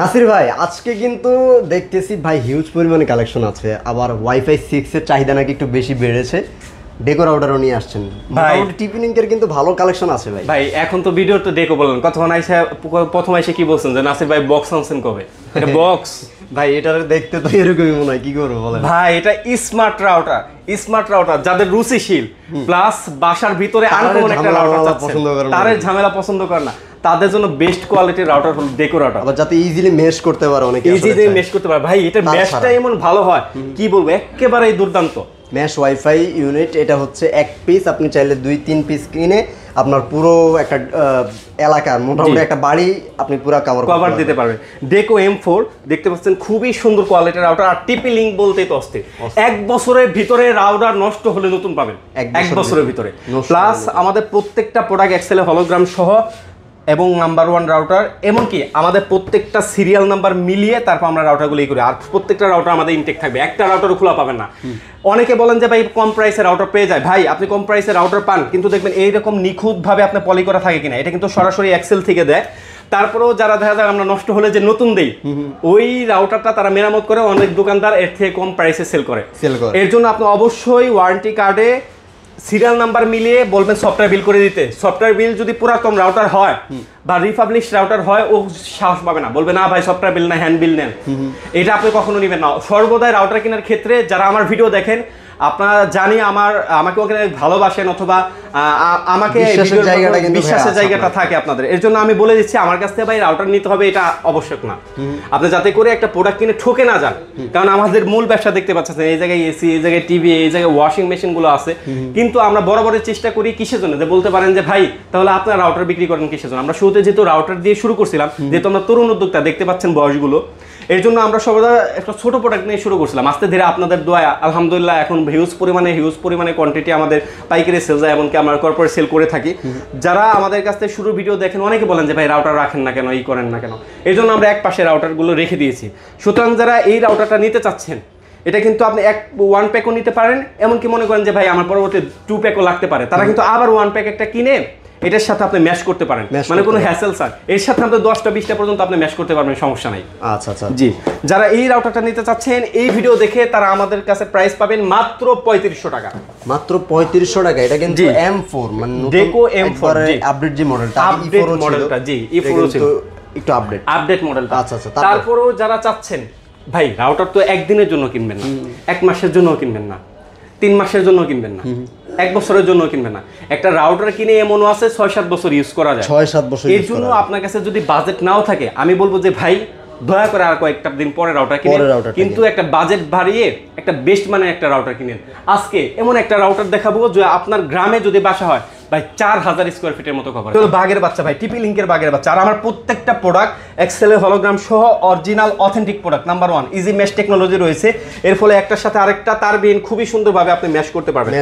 নাসির ভাই আজকে কিন্তু দেখতেছি ভাই হিউজ পরিমাণে কালেকশন আছে, আবার ওয়াইফাই 6 এর চাহিদা নাকি একটু বেশি বেড়েছে। ডেকো রাউটারও নিয়ে আসছেন ভাই, টিপি লিংকের কিন্তু ভালো কালেকশন আছে ভাই। ভাই এখন তো ভিডিও তো ডেকো বললেন, প্রথম এসে কি বলছেন যে নাসির ভাই বক্স আনছেন কবে? এটা বক্স ভাই, এটা দেখতে তো এরকমই মনে হয়, কি করবো বলেন ভাই? এটা স্মার্ট রাউটার যাদের রুচিশীল প্লাস বাসার ভিতরে আনকমন একটা রাউটার চাচ্ছেন, তারের ঝামেলা পছন্দ করে না, তাদের জন্য বেস্ট কোয়ালিটির রাউটার হলো ডেকো রাউটার। আবার যাতে ইজিলি মেশ করতে পারে, অনেকে ইজিলি মেশ করতে পারে। ভাই এটা মেশটা এমন ভালো হয় কি বলবো, একেবারেই দুর্দান্ত। মেশ ওয়াইফাই ইউনিট এটা হচ্ছে এক পিস, আপনি চাইলে 2-3 পিস কিনে আপনার পুরো একটা এলাকার মোটামুটি একটা বাড়ি আপনি পুরো কভার দিতে পারবেন। ডেকো M4 দেখতে পাচ্ছেন, খুবই সুন্দর কোয়ালিটির রাউটার। আর টিপি লিংক বলতেই তো অস্থির, 1 বছরের ভিতরে রাউটার নষ্ট হলে নতুন পাবেন 1 বছরের ভিতরে। প্লাস আমাদের প্রত্যেকটা প্রোডাক্ট এক্সেলে হলোগ্রাম সহ এবং নাম্বার 1 রাউটার, এমনকি আমাদের প্রত্যেকটা সিরিয়াল নাম্বার মিলিয়ে তারপর আমরা রাউটারগুলো করি। আর প্রত্যেকটা রাউটার আমাদের ইনটেক থাকবে, একটা রাউটারও খোলা পাবেন না। অনেকে বলেন যে ভাই কম প্রাইসে রাউটার পেয়ে যায়। ভাই আপনি কম প্রাইসে রাউটার পান, কিন্তু দেখবেন এইরকম নিখুঁতভাবে আপনার পলি করা থাকে কিনা, এটা কিন্তু সরাসরি এক্সেল থেকে দেয়। তারপরেও যারা দেখা যায় আমরা নষ্ট হলে যে নতুন দেই, ওই রাউটারটা তারা মেরামত করে, অনেক দোকানদার এর থেকে কম প্রাইসে সেল করে। এর জন্য আপনি অবশ্যই ওয়ারেন্টি কার্ডে সিরিয়াল নাম্বার মিলিয়ে বলবেন সফটওয়্যার বিল করে দিতে। সফটওয়্যার বিল যদি পুরাতন রাউটার হয় বা রিপাবলিশ রাউটার হয়, ও সাহস পাবে না, বলবে না ভাই সফটওয়্যার বিল না, হ্যান্ড বিল নেন। এটা আপনি কখনো নেবেন না। সর্বদাই রাউটার কেনার ক্ষেত্রে যারা আমার ভিডিও দেখেন, আপনারা জানি আমাকে ওখানে ভালোবাসেন অথবা আমাকে বিশ্বাসের জায়গাটা থাকে আপনাদের। এর জন্য আমি বলে দিচ্ছি, আমার কাছ থেকে ভাই রাউটার নিতে হবে এটা আবশ্যক না। আপনি যাতে করে একটা প্রোডাক্ট কিনে ঠকে না যান, কারণ আমাদের মূল ব্যবসা দেখতে পাচ্ছেন এই জায়গায় এসি, এই জায়গায় টিভি, এই জায়গায় ওয়াশিং মেশিন গুলো আছে। কিন্তু আমরা বরাবরের চেষ্টা করি কিসের জন্য, যে বলতে পারেন যে ভাই তাহলে আপনার রাউটার বিক্রি করেন কিসের জন্য। আমরা শুরুতে যেহেতু রাউটার দিয়ে শুরু করছিলাম, যেহেতু আমরা তরুণ উদ্যোক্তা, দেখতে পাচ্ছেন বয়সগুলো, এর জন্য আমরা সর্বদা একটা ছোট প্রোডাক্ট নিয়ে শুরু করছিলাম। আস্তে ধীরে আপনাদের দোয়ায় আলহামদুলিল্লাহ এখন হিউজ পরিমাণে কোয়ান্টিটি আমাদের পাইকারি সেল যায়, এমনকি আমরা কর্পোরেট সেল করে থাকি। যারা আমাদের কাছ থেকে শুরু ভিডিও দেখেন, অনেকে বলেন যে ভাই রাউটার রাখেন না কেন, এই করেন না কেন। এই জন্য আমরা এক পাশে রাউটারগুলো রেখে দিয়েছি। সুতরাং যারা এই রাউটারটা নিতে চাচ্ছেন, এটা কিন্তু আপনি 1 প্যাকও নিতে পারেন, এমনকি মনে করেন যে ভাই আমার পরবর্তী 2 প্যাকও লাগতে পারে, তারা কিন্তু আবার 1 প্যাক একটা কিনে এটার সাথে আপনি ম্যাশ করতে পারেন, মানে কোনো হ্যাসেল স্যার। এর সাথে আপনি 10টা-20টা পর্যন্ত আপনি ম্যাশ করতে পারবেন, সমস্যা নাই। আচ্ছা আচ্ছা জি, যারা এই রাউটারটা নিতে চাচ্ছেন, এই ভিডিও দেখে তারা আমাদের কাছে প্রাইস পাবেন মাত্র 3500 টাকা। মাত্র 3500 টাকা। এটা কিন্তু M4 মানে ডেকো M4 আপডেট যে মডেলটা, মডেলটা জি E4 ছিল, একটু আপডেট মডেলটা। আচ্ছা আচ্ছা। তারপরেও যারা চাচ্ছেন ভাই রাউটার তো একদিনের জন্য কিনবেন না, 1 মাসের জন্য কিনবেন না, 3 মাসের জন্য কিনবেন না, 1 বছরের জন্য কিনবেন না। একটা রাউটার কিনে এমনও আছে 6-7 বছর ইউজ করা যায়। 6-7 বছর। এর জন্য আপনার কাছে যদি বাজেট নাও থাকে, আমি বলবো যে ভাই দয়া করে আর কয়েকটা দিন পরে রাউটার কিনেন, কিন্তু একটা বাজেট বাড়িয়ে একটা বেস্ট মানে একটা রাউটার কিনেন। আজকে এমন একটা রাউটার দেখাবো যে আপনার গ্রামে যদি বাসা হয় ভাই 4000 স্কোয়ার ফিটের মতো কভার। বাগের বাচ্চা ভাই, টিপি লিংকের বাগের বাচ্চা। আর আমার প্রত্যেকটা প্রোডাক্ট এক্সেলের হলোগ্রাম সহ original authentic product. Number 1 easy mesh technology রয়েছে, এর ফলে একটার সাথে আরেকটা তার বিন খুবই সুন্দরভাবে আপনি মেশ করতে পারবেন।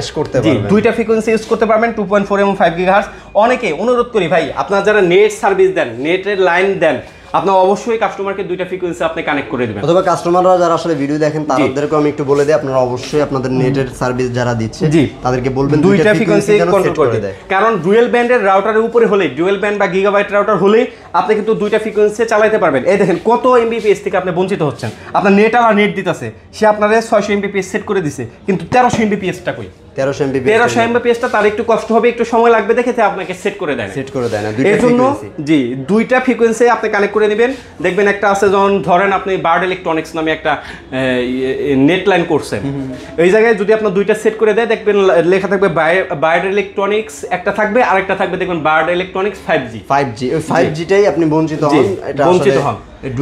জি, 2টা ফ্রিকোয়েন্সি ইউজ করতে পারবেন, 2.4 এবং 5 গিগাহার্টজ। অনেকে অনুরোধ করি ভাই, আপনারা যারা নেট সার্ভিস দেন, নেটের লাইন দেন, আপনার অবশ্যই কাস্টমারকে 2টা ফ্রিকোয়েন্সি আপনি কানেক্ট করে দিবেন। অথবা কাস্টমাররা যারা আসলে ভিডিও দেখেন তাদেরকে আমি একটু বলে দেই, আপনারা অবশ্যই আপনাদের নেটের সার্ভিস যারা দিচ্ছে তাদেরকে বলবেন 2টা ফ্রিকোয়েন্সি কন্ট্রোল করে দেয়। কারণ ডুয়াল ব্যান্ডের রাউটারের উপরে হলে, ডুয়াল ব্যান্ড বা গিগাবাইট রাউটার হলে আপনি কিন্তু 2টা ফ্রিকোয়েন্সি চালাতে পারবেন। এই দেখেন কত এমবিপিএস থেকে আপনি বঞ্চিত হচ্ছেন। আপনার নেট আর নেট দিতেছে, সে আপনারে 600 এমবিপিএস সেট করে দিছে, কিন্তু 1300 এমবিপিএসটা কই? 1300 এমবিপিএসটা তার একটু কষ্ট হবে, একটু সময় লাগবে দেখে আপনাকে সেট করে দেয় না। এর জন্য জি 2টা ফ্রিকোয়েন্সি আপনি কানেক্ট করে নেবেন। দেখবেন একটা আছে, যখন ধরেন আপনি বার্ড ইলেকট্রনিক্স নামে একটা নেট লাইন করছেন, এই জায়গায় যদি আপনার 2টা সেট করে দেয়, দেখবেন লেখা থাকবে বার্ড ইলেকট্রনিক্স একটা থাকবে, আরেকটা থাকবে দেখবেন বার্ড ইলেকট্রনিক্স 5G। ওই 5Gটাই আপনি বঞ্চিত হন, এটা বঞ্চিত হন।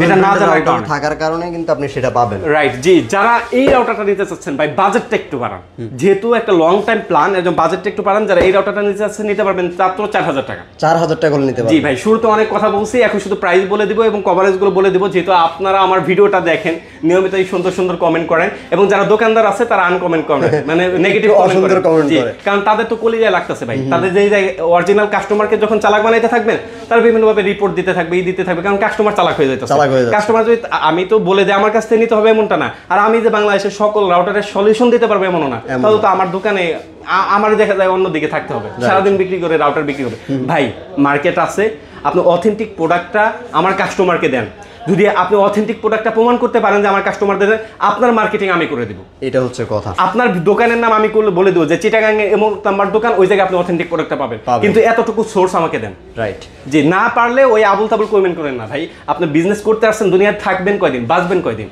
এটা না জানার কারণে, থাকার কারণে কিন্তু আপনি সেটা পাবেন। রাইট। জি, যারা এই রাউটারটা নিতে চাচ্ছেন ভাই বাজেটটা একটু বাড়ান, যেহেতু একটা লং টাইম প্ল্যান, একদম বাজেটটা একটু বাড়ান। যারা এই রাউটারটা নিতে চাচ্ছেন নিতে পারবেন মাত্র 4000 টাকা। 4000 টাকা করে নিতে পারবেন। জি ভাই, শুরুতে অনেক কথা বলছি, এখন শুধু প্রাইস বলে দিব এবং কভারেজগুলো বলে দিব, যেহেতু আপনারা আমার ভিডিওটা দেখেন, নিয়মিত এই সুন্দর সুন্দর কমেন্ট করেন, এবং যারা দোকানদার আছে তারা আনকমেন্ট করেন, মানে নেগেটিভ কমেন্ট করেন। কারণ তাদের তো কলিজায় লাগতেছে ভাই, তাদের যেই অরিজিনাল কাস্টমারকে যখন চালাক বানাইতে থাকবেন, তারা বিভিন্নভাবে রিপোর্ট দিতে থাকবে, দিতে থাকবে, কারণ কাস্টমার চালাক হয়ে যাচ্ছে। কাস্টমার আমি তো বলে যে আমার কাছ থেকে নিতে হবে এমনটা না, আর আমি যে বাংলাদেশের সকল রাউটারের সলিউশন দিতে পারবো এমনও না। তাহলে তো আমার দোকানে আমার দেখা যায় অন্যদিকে থাকতে হবে, সারাদিন বিক্রি করে রাউটার বিক্রি করে। ভাই মার্কেট আছে, আপনি অথেন্টিক প্রোডাক্টটা আমার কাস্টমারকে দেন, যদি আপনি অথেন্টিক প্রোডাক্টটা প্রমাণ করতে পারেন যে আমার কাস্টমারদের, আপনার মার্কেটিং আমি করে দেব। এটা হচ্ছে কথা। আপনার দোকানের নাম আমি করলে বলে দেবো যে চিটাগাং এমন নাম্বার দোকান, ওই জায়গায় আপনি অথেন্টিক প্রোডাক্টটা পাবেন, কিন্তু এতটুকু সোর্স আমাকে দেন। রাইট। যে না পারলে ওই আবুল তাবুল কমেন্ট করেন না ভাই। আপনি বিজনেস করতে আসছেন, দুনিয়ায় থাকবেন কয়দিন, বাঁচবেন কয়দিন?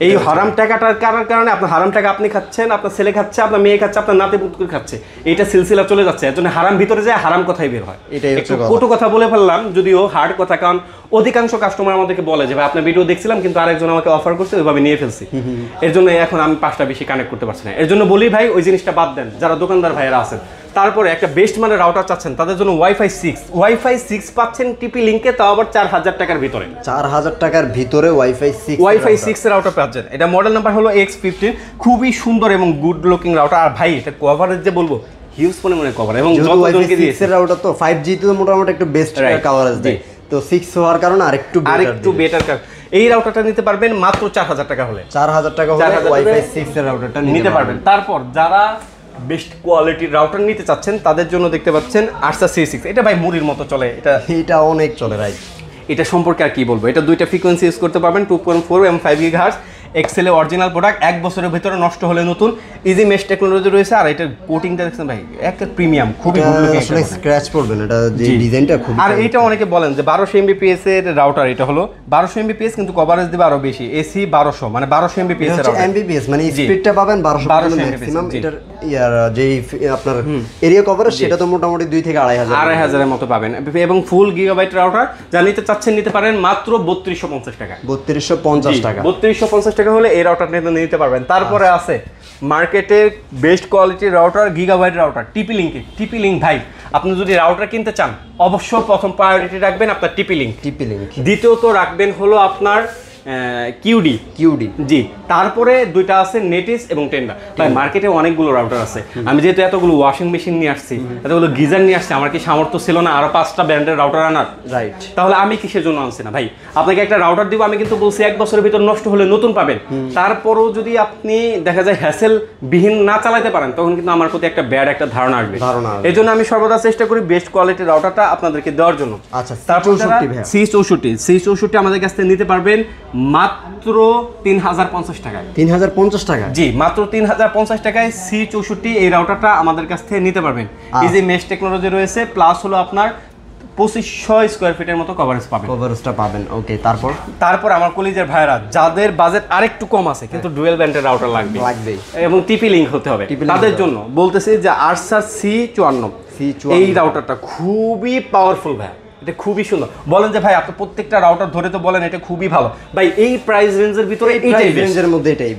এই হারাম টাকাটার কারণে আপনার হারাম টাকা আপনি খাচ্ছেন, আপনার ছেলে খাচ্ছে, আপনার মেয়ে খাচ্ছে, আপনার নাতি পুত্র খাচ্ছে, এইটা সিলসিলা চলে যাচ্ছে। এর জন্য হারাম ভিতরে যায়, হারাম কথাই বের হয়। এটাই হচ্ছে কথা। কটু কথা বলে ফেললাম, যদিও হার্ড কথা, কারণ অধিকাংশ কাস্টমার আমাদেরকে বলে যে ভাই আপনার ভিডিও দেখছিলাম কিন্তু আরেকজন আমাকে অফার করছে, ওইভাবে নিয়ে ফেলছি। এর জন্য এখন আমি 5টা বেশি কানেক্ট করতে পারছি না। এর জন্য বলি ভাই ওই জিনিসটা বাদ দেন, যারা দোকানদার ভাইয়েরা আছেন। তারপরে একটা বেস্ট মানের রাউটার চাচ্ছেন, তাদের জন্য ওয়াইফাই 6 পাচ্ছেন টিপি লিংকে, তাও আবার 4000 টাকার ভিতরে। 4000 টাকার ভিতরে ওয়াইফাই 6 এর রাউটার পাচ্ছেন। এটা মডেল নাম্বার হলো X15, খুবই সুন্দর এবং গুড লুকিং রাউটার। আর ভাই এটা কভারেজ যে বলবো, হিউজ পরিমাণে কভার, এবং যতজনকে দিয়েছে রাউটার তো 5G তো মোটামুটি একটু বেস্ট কভারেজ দেয়, তো 6 হওয়ার কারণে আরেকটু বেটার। এই রাউটারটা নিতে পারবেন মাত্র 4000 টাকা হলে। 4000 টাকা হলে ওয়াইফাই 6 এর রাউটারটা নিতে পারবেন। তারপর যারা বেস্ট কোয়ালিটির রাউটার নিতে চাচ্ছেন তাদের জন্য দেখতে পাচ্ছেন আরসা C6। এটা ভাই মুড়ির মতো চলে, এটা অনেক চলে। রাইট। এটা সম্পর্কে আর কি বলবো, এটা দুইটা ফ্রিকোয়েন্সি ইউজ করতে পারবেন, 2.4 এবং 5 GHz। এক্সেল এর অরিজিনাল প্রোডাক্ট, 1 বছরের ভিতরে নষ্ট হলে নতুন, ইজি মেশ টেকনোলজি রয়েছে। আর এটার কোটিংটা দেখছেন ভাই একটা প্রিমিয়াম, খুবই গুড লুকিং, আসলে স্ক্র্যাচ পড়বে না, এটা যে ডিজাইনটা খুব। আর এটা অনেকে বলেন যে 1200 MBPS এর রাউটার, এটা হলো 1200 MBPS কিন্তু কভারেজ দিবে আরো বেশি, এসি 1200, মানে 1200 MBPS এর রাউটার। MBPS মানে স্পিডটা পাবেন 1200 ম্যাক্সিমাম। এটার যেই আপনার এরিয়া কভারেজ সেটা তো মোটামুটি 2 থেকে 2500 এর মতো পাবেন, এবং ফুল গিগাবাইট রাউটার যা নিতে চাচ্ছেন নিতে পারেন মাত্র 3250 টাকা। 3250 টাকা। 3250 টাকা হলে এই রাউটার নিতে পারবেন। তারপরে আছে মার্কেটের বেস্ট কোয়ালিটির রাউটার, গিগাবাইট রাউটার, টিপি লিংক। ভাই আপনি যদি রাউটার কিনতে চান অবশ্যই প্রথম প্রায়োরিটি রাখবেন আপনার টিপি লিংক। দ্বিতীয়ত রাখবেন হলো আপনার কিউডি। জি। তারপরে দুইটা আছে নেটিস এবং টেন্ডার। তাই মার্কেটে অনেকগুলো রাউটার আছে। আমি যেহেতু এতগুলো ওয়াশিং মেশিন নিয়ে আসছি, এতগুলো গিজার নিয়ে আসছি, আমার কি সামর্থ্য ছিল না আরো 5টা ব্র্যান্ডের রাউটার আনার? রাইট। তাহলে আমি কিসের জন্য আনছি না ভাই? আপনাকে একটা রাউটার দিব, আমি কিন্তু বলছি 1 বছরের ভিতর নষ্ট হলে নতুন পাবেন। তারপরেও যদি আপনি দেখা যায় হ্যাসেল বিহীন না চালাতে পারেন, তখন কিন্তু আমার প্রতি একটা ব্যাড একটা ধারণা আসবে। এই জন্য আমি সর্বদা চেষ্টা করি বেস্ট কোয়ালিটির রাউটারটা আপনাদেরকে দেওয়ার জন্য। আচ্ছা, C64 আমাদের কাছ থেকে নিতে পারবেন মাত্র 3050 টাকায়। 3050 টাকা? জি, মাত্র 3050 টাকায় C64 এই রাউটারটা আমাদের কাছ থেকে নিতে পারবেন। ইজি মেশ টেকনোলজি রয়েছে, প্লাস হলো আপনার 2500 স্কয়ার ফিটের মতো কভারেজটা পাবেন। ওকে। তারপর আমার কলিজার ভাইরা যাদের বাজেট আরেকটু কম আছে কিন্তু ডুয়েল ব্যান্ডের রাউটার লাগবে এবং টিপি লিংক হতে হবে, তাদের জন্য বলতেছি যে আরসা C54 এই রাউটারটা খুবই পাওয়ারফুল ভাই, এটা খুবই সুন্দর। বলেন যে ভাই আপনি প্রত্যেকটা রাউটার ধরে তো বলেন এটা খুবই ভালো, ভাই এই প্রাইস রেঞ্জের ভিতরে রেঞ্জের মধ্যে এটাই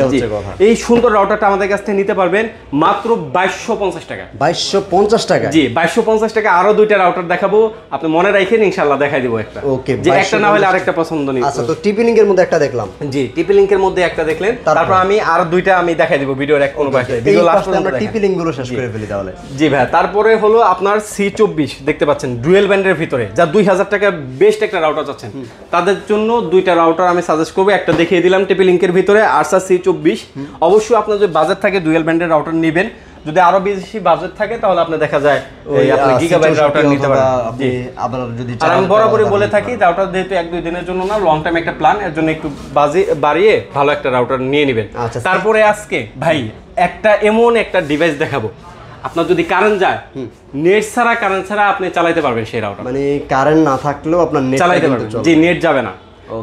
হচ্ছে কথা। এই সুন্দর রাউটারটা আমাদের কাছ থেকে নিতে পারবেন মাত্র 2250 টাকা। 2250 টাকা? জি, 2250 টাকা। আরো দুইটা রাউটার দেখাবো, আপনি মনে রাখেন, ইনশাআল্লাহ দেখাই দিব একটা। ওকে। যে একটা না হলে আরেকটা পছন্দ নেই। আচ্ছা, তো টিপি লিংকের মধ্যে একটা দেখলাম। জি, টিপি লিংকের মধ্যে একটা দেখলেন, তারপর আমি আর দুইটা আমি দেখাই দিব ভিডিওর এক কোন পাশে। ভিডিও লাস্ট পর্যন্ত আমরা টিপি লিংক গুলো শেষ করে ফেলি তাহলে। জি ভাই। তারপরে হলো আপনার C24 দেখতে পাচ্ছেন ডুয়েল ব্যান্ডের ভিতরে, যা 2000 টাকা বেস্ট একটা রাউটার চাচ্ছেন, তাদের জন্য দুইটা রাউটার আমি সাজেস্ট করব। একটা দেখিয়ে দিলাম টিপি লিংকের ভিতরে আরসা C24। অবশ্যই আপনার যদি বাজেট থাকে ডুয়েল ব্যান্ডের রাউটার নেবেন, যদি আরো বেশি বাজেট থাকে তাহলে আপনি দেখা যায় আপনি গিগাবাইট রাউটার নিতে পারেন। জি, আবার যদি আর আমি বরাবরই বলে থাকি রাউটার যেহেতু 1-2 দিনের জন্য না, লং টাইম একটা প্ল্যান, এর জন্য একটু বাড়িয়ে ভালো একটা রাউটার নিয়ে নেবেন। তারপরে আজকে ভাই এমন একটা ডিভাইস দেখাবো, আপনার যদি কারেন্ট যায়, নেট ছাড়া আপনি চালাতে পারবেন সেই রাউটার, মানে কারেন্ট না থাকলেও আপনার নেট চালাতে পারবেন। জি, নেট যাবে না।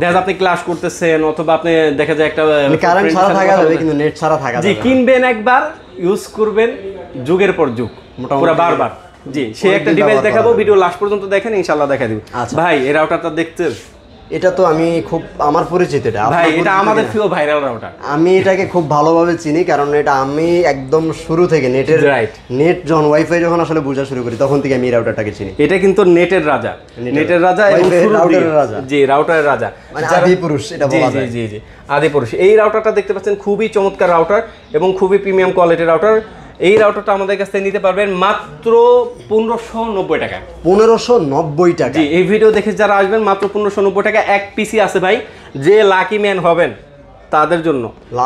দেখা যায় আপনি ক্লাস করতেছেন অথবা আপনি দেখা যায় একটা কারেন্ট ছাড়া থাকা যাবে কিন্তু নেট ছাড়া থাকা যাবে। জি, কিনবেন একবার, ইউজ করবেন যুগের পর যুগ, পুরো বারবার। জি, সেই একটা ডিভাইস দেখাবো, ভিডিও লাস্ট পর্যন্ত দেখেন, ইনশাআল্লাহ দেখাই দিব। ভাই এই রাউটারটা দেখছেন? এটা তো আমি খুব আমার পরিচিত, এটা ভাই এটা আমাদের প্রিয় ভাইরাল রাউটার। আমি এটাকে খুব ভালোভাবে চিনি, কারণ এটা আমি একদম শুরু থেকে নেট যখন ওয়াইফাই যখন আসলে বোঝা শুরু করি তখন থেকে আমি এই রাউটারটাকে চিনি। এটা কিন্তু নেটের রাজা এবং রাউটারের রাজা। জি, রাউটারের রাজা, মানে আদি পুরুষ এটা বলা যায়। জি, আদি পুরুষ। এই রাউটারটা দেখতে পাচ্ছেন খুবই চমৎকার রাউটার এবং খুবই প্রিমিয়াম কোয়ালিটির রাউটার। এই রাউটারটা আমাদের কাছ থেকে নিতে পারবেন মাত্র 1590 টাকা। 1590 টাকা? জি, এই ভিডিও দেখে যারা আসবেন মাত্র 1590 টাকা। এক পিসি আছে ভাই, যে লাকি ম্যান হবেন তাদের জন্য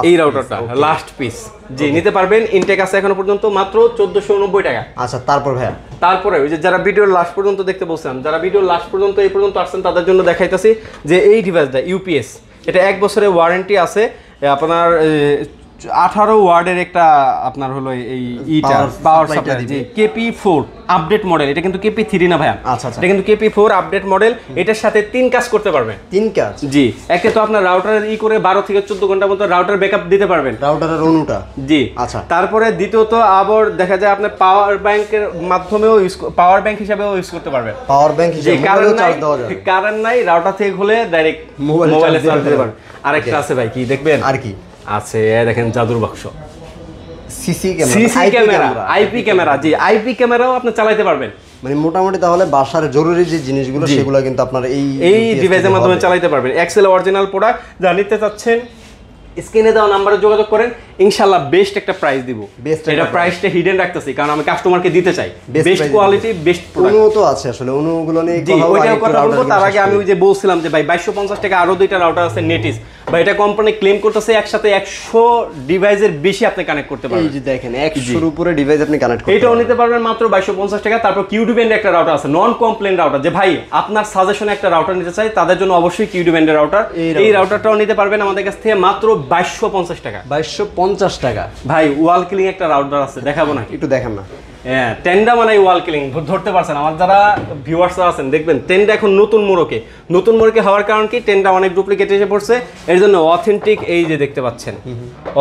এই রাউটারটা লাস্ট পিস। জি, নিতে পারবেন। ইনটেক আছে এখনো পর্যন্ত মাত্র 1490 টাকা। আচ্ছা, তারপর ভাইয়া তারপরে ওই যে যারা ভিডিওর লাস্ট পর্যন্ত দেখতে বলছেন, যারা ভিডিওর লাস্ট পর্যন্ত এই পর্যন্ত আসছেন তাদের জন্য দেখাইতেছি যে এই ডিভাইসটা ইউপিএস, এটা 1 বছরের ওয়ারেন্টি আছে। আপনার 18 ওয়ার্ডের একটা আপনার হলো এই ইটা পাওয়ার সাপ্লাই, যে KP4 আপডেট মডেল। এটা কিন্তু KP3 না ভাইয়া, আচ্ছা আচ্ছা, এটা কিন্তু KP4 আপডেট মডেল। এটার সাথে 3 কাজ করতে পারবেন। 3 কাজ? জি, একে তো আপনার রাউটারের করে 12 থেকে 14 ঘন্টার মতো রাউটার ব্যাকআপ দিতে পারবেন, রাউটারের অনুটা। জি আচ্ছা। তারপরে দ্বিতীয়ত আবার দেখা যায় আপনি পাওয়ার ব্যাংকের মাধ্যমেও পাওয়ার ব্যাংক হিসেবেও ইউজ করতে পারবেন। পাওয়ার ব্যাংক হিসেবে মোবাইলে চার্জ দেওয়া যায়। কারেন্ট নাই, রাউটার থেকে খুলে ডাইরেক্ট মোবাইলে চার্জ দিতে পারবেন। আরেকটা আছে ভাই, কি দেখবেন? আর কি আছে দেখেন, জাদুর বাক্স, সিসি ক্যামেরা, আইপি ক্যামেরা। জি, আইপি ক্যামেরাও আপনি চালাতে পারবেন। মানে মোটামুটি তাহলে বাসার জরুরি যে জিনিসগুলো সেগুলো কিন্তু আপনার এই ডিভাইসের মাধ্যমে চালাতে পারবেন। এক্সেল অরিজিনাল প্রোডাক্ট, যা নিতে চাচ্ছেন স্ক্রিনে দেওয়া নাম্বারে যোগাযোগ করেন, ইনশাআল্লাহ বেস্ট একটা প্রাইস দিব। এটা প্রাইসটা হিডেন রাখতেছি কারণ আমি কাস্টমারকে দিতে চাই বেস্ট কোয়ালিটি, বেস্ট প্রোডাক্ট। অনু তো আছে আসলে, অনুগুলো নিয়ে কথা বলবো। তার আগে আমি ওই যে বলছিলাম যে ভাই 2250 টাকা আরো 2টা রাউটার আছে নেটিস, বা এটা কোম্পানি ক্লেম করতেছে একসাথে 100 ডিভাইসের বেশি আপনি কানেক্ট করতে পারবেন। এই যে দেখেন 100 এর উপরে ডিভাইস আপনি কানেক্ট করতে এটাও নিতে পারবেন মাত্র 2250 টাকা। তারপর কিউডি ব্যান্ডের একটা রাউটার আছে, নন কমপ্লেন রাউটার, যে ভাই আপনার সাজেশনে একটা রাউটার নিতে চাই তাদের জন্য অবশ্যই কিউডি ব্যান্ডের রাউটার। এই রাউটারটাও নিতে পারবেন আমাদের কাছ থেকে মাত্র 2250 টাকা। 2250 টাকা। ভাই ওয়াল কিলিং একটা রাউটার আছে, দেখাবো না? একটু দেখেন না। হ্যাঁ, টেন্ডা মানে ওয়াল কিলিং ধরতে পারছেন। আমার যারা ভিউয়ার্সরা আছেন দেখবেন টেন্ডা এখন নতুন মোড়কে হওয়ার কারণ কি, টেন্ডা অনেক ডুপ্লিকেট এসে পড়ছে, এর জন্য অথেন্টিক এই যে দেখতে পাচ্ছেন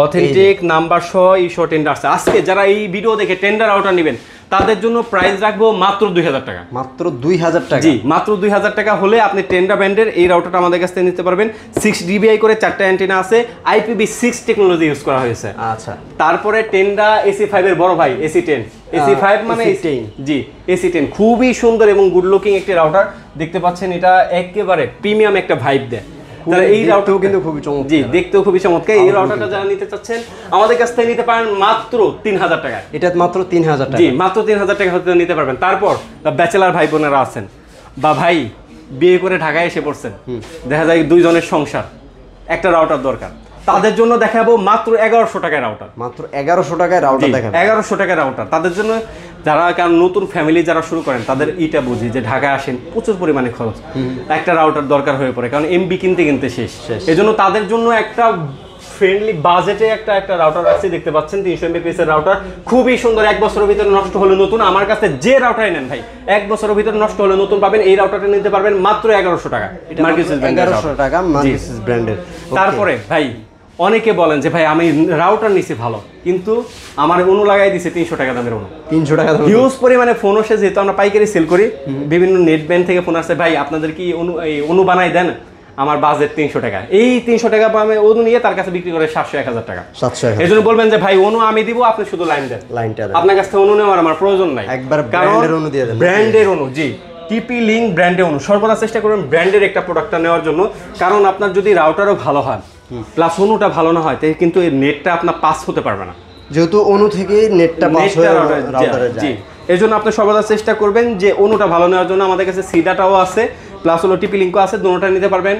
অথেন্টিক নাম্বার সহ এই শো টেন্ডা আসছে। আজকে যারা এই ভিডিও দেখে টেন্ডা রাউটার নেবেন তাদের জন্য প্রাইস রাখবো মাত্র 2000 টাকা। মাত্র 2000 টাকা? জি, মাত্র 2000 টাকা হলে আপনি টেন্ডা ব্র্যান্ডের এই রাউটারটা আমাদের কাছ থেকে নিতে পারবেন। 6 DBI করে 4টা অ্যান্টেনা আছে, IPv6 টেকনোলজি ইউজ করা হয়েছে। আচ্ছা। তারপরে টেন্ডা AC5 এর বড় ভাই AC10, AC5 মানে AC10। জি, AC10 খুবই সুন্দর এবং গুড লুকিং একটি রাউটার দেখতে পাচ্ছেন। এটা একেবারে প্রিমিয়াম একটা ভাইব দেয়। এই রাউটারও কিন্তু খুবই চমৎকার। জি, দেখতেও খুবই চমৎকার। এই রাউটারটা যারা নিতে চাচ্ছেন আমাদের কাছ থেকে নিতে পারেন মাত্র 3000 টাকা। এটা মাত্র 3000 টাকা? জি, মাত্র 3000 টাকা হতে নিতে পারবেন। তারপর ব্যাচেলার ভাই বোনেরা আছেন বা ভাই বিয়ে করে ঢাকায় এসে পড়ছেন, দেখা যায় 2 জনের সংসার, একটা রাউটার দরকার, তাদের জন্য দেখাবো মাত্র 1100 টাকায় রাউটার। মাত্র 1100 টাকায় রাউটার দেখাবো? 1100 টাকায় রাউটার তাদের জন্য, যারা কারণ নতুন ফ্যামিলি যারা শুরু করেন তাদের এইটা বুঝি যে ঢাকায় আসেন প্রচুর পরিমাণে খরচ, একটা রাউটার দরকার হয়ে পড়ে কারণ এমবি কিনতে শেষ। এই জন্য তাদের জন্য একটা ফ্রেন্ডলি বাজেটে একটা রাউটার আছে, দেখতে পাচ্ছেন 300 Mbps এর রাউটার, খুবই সুন্দর। 1 বছরের ভিতরে নষ্ট হলে নতুন। আমার কাছে যে রাউটারই নেন ভাই 1 বছরের ভিতরে নষ্ট হলে নতুন পাবেন। এই রাউটারটা নিতে পারবেন মাত্র 1100 টাকা, মার্কিসিস ব্র্যান্ডের। 1100 টাকা মার্কিসিস ব্র্যান্ডের। তারপরে ভাই অনেকে বলেন যে ভাই আমি রাউটার নিছি ভালো, কিন্তু আমার অনু লাগাই দিছে 300 টাকা দামের অনু। 300 টাকা দামের হিউজ পরিমাণে ফোন আসে, যেহেতু আমরা পাইকারি সেল করি, বিভিন্ন নেট ব্যান্ড থেকে ফোন আসে, ভাই আপনাদের কি অনু বানাই দেন? আমার বাজেট 300 টাকা। এই 300 টাকা আমি অনু নিয়ে তার কাছে বিক্রি করে 700-1000 টাকা। 700। এই জন্য বলবেন যে ভাই অনু আমি দিব, আপনি শুধু লাইন দেন, লাইনটা দেন। আপনার কাছ থেকে অনু নেওয়ার আমার প্রয়োজন নাই, একবার ব্র্যান্ডের অনু দিয়ে দেন। ব্র্যান্ডের অনু, জি, টিপি লিংক ব্র্যান্ডের অনু। সর্বদা চেষ্টা করবেন ব্র্যান্ডের একটা প্রোডাক্টটা নেওয়ার জন্য, কারণ আপনার যদি রাউটারও ভালো হয় প্লাস অনুটা ভালো না হয় তাহলে কিন্তু এই নেটটা আপনার পাস হতে পারবে না, যেহেতু অনু থেকে নেটটা পাস হয়ে রাউটারে যায়। জি, এই জন্য আপনি সর্বদা চেষ্টা করবেন যে অনুটা ভালো নেওয়ার জন্য। আমাদের কাছে সিডাটাও আছে প্লাস হলো টিপি লিংকও আছে, দুটোটা নিতে পারবেন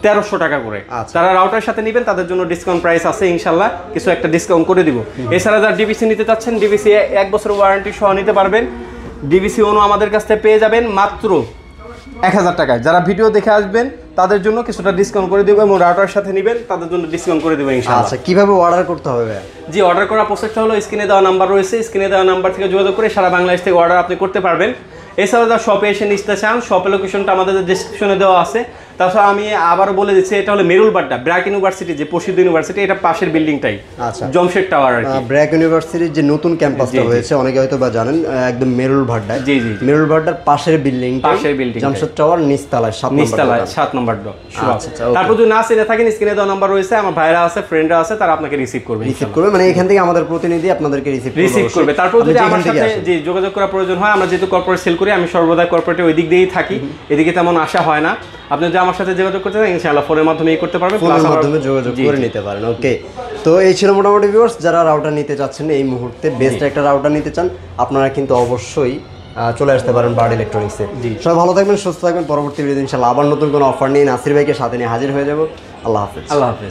1300 টাকা করে। যারা রাউটার সাথে নেবেন তাদের জন্য ডিসকাউন্ট প্রাইস আছে, ইনশাল্লাহ কিছু একটা ডিসকাউন্ট করে দিব। এছাড়া যারা ডিভিসি নিতে চাচ্ছেন, ডিভিসি 1 বছর ওয়ারেন্টি সহ নিতে পারবেন। ডিভিসি অনু আমাদের কাছ থেকে পেয়ে যাবেন মাত্র 1000 টাকায়। যারা ভিডিও দেখে আসবেন তাদের জন্য কিছুটা ডিসকাউন্ট করে দেবো, এবং রাউটার সাথে নেবেন তাদের জন্য ডিসকাউন্ট করে দেবো ইনশাআল্লাহ। আচ্ছা, কিভাবে অর্ডার করতে হবে? জি, অর্ডার করার প্রসেসটা হলো স্ক্রিনে দেওয়া নাম্বার রয়েছে, স্ক্রিনে দেওয়া নাম্বার থেকে যোগাযোগ করে সারা বাংলাদেশ থেকে অর্ডার আপনি করতে পারবেন। এছাড়া যারা শপে এসে নিতে চান, শপের লোকেশনটা আমাদের ডেসক্রিপশনে দেওয়া আছে। তাছাড়া আমি আবারও বলে দিচ্ছি, এটা হলো মেরুল বাড্ডা, ব্র্যাক ইউনিভার্সিটি, যে প্রসিদ্ধ ইউনিভার্সিটি, এটা পাশের বিল্ডিংটাই। আচ্ছা, জমশেদ টাওয়ার আর কি। ব্র্যাক ইউনিভার্সিটির যে নতুন ক্যাম্পাসটা হয়েছে অনেকে হয়তো বা জানেন, একদম মেরুল বাড্ডা। জি জি, মেরুল বাড্ডার পাশের বিল্ডিং, জমশেদ টাওয়ার নিচতলায় 7 নম্বর ডোর। তারপর যদি না চিনে থাকেন, স্ক্রিনে দেওয়া নাম্বার রয়েছে, আমার ভাইরা আছে, ফ্রেন্ডরা আছে, তারা আপনাকে রিসিভ করবে। মানে এখান থেকে আমাদের প্রতিনিধি আপনাদেরকে রিসিভ করবে। তারপর যদি আমার সাথে যে যোগাযোগ করার প্রয়োজন হয়, আমরা যেহেতু কর্পোরেট সেল করি, আমি সর্বদা কর্পোরেটে ওই দিক দিয়েই থাকি, এদিকে তেমন আসা হয় না। আপনি যদি আমার সাথে যোগাযোগ করতে চান ইনশাআল্লাহ ফোনের মাধ্যমেই করতে পারবেন, ফোনের মাধ্যমে যোগাযোগ করে নিতে পারেন। ওকে, তো এই ছিল মোটামুটি ভিউয়ার্স, যারা রাউটার নিতে চাচ্ছেন, এই মুহূর্তে বেস্ট একটা রাউটার নিতে চান, আপনারা কিন্তু অবশ্যই চলে আসতে পারেন বার্ড ইলেকট্রনিক্সে। সবাই ভালো থাকবেন, সুস্থ থাকবেন। পরবর্তী ভিডিওতে ইনশাআল্লাহ আবার নতুন কোনো অফার নিয়ে নাসির ভাইকে সাথে নিয়ে হাজির হয়ে যাব। আল্লাহ হাফেজ। আল্লাহ হাফেজ।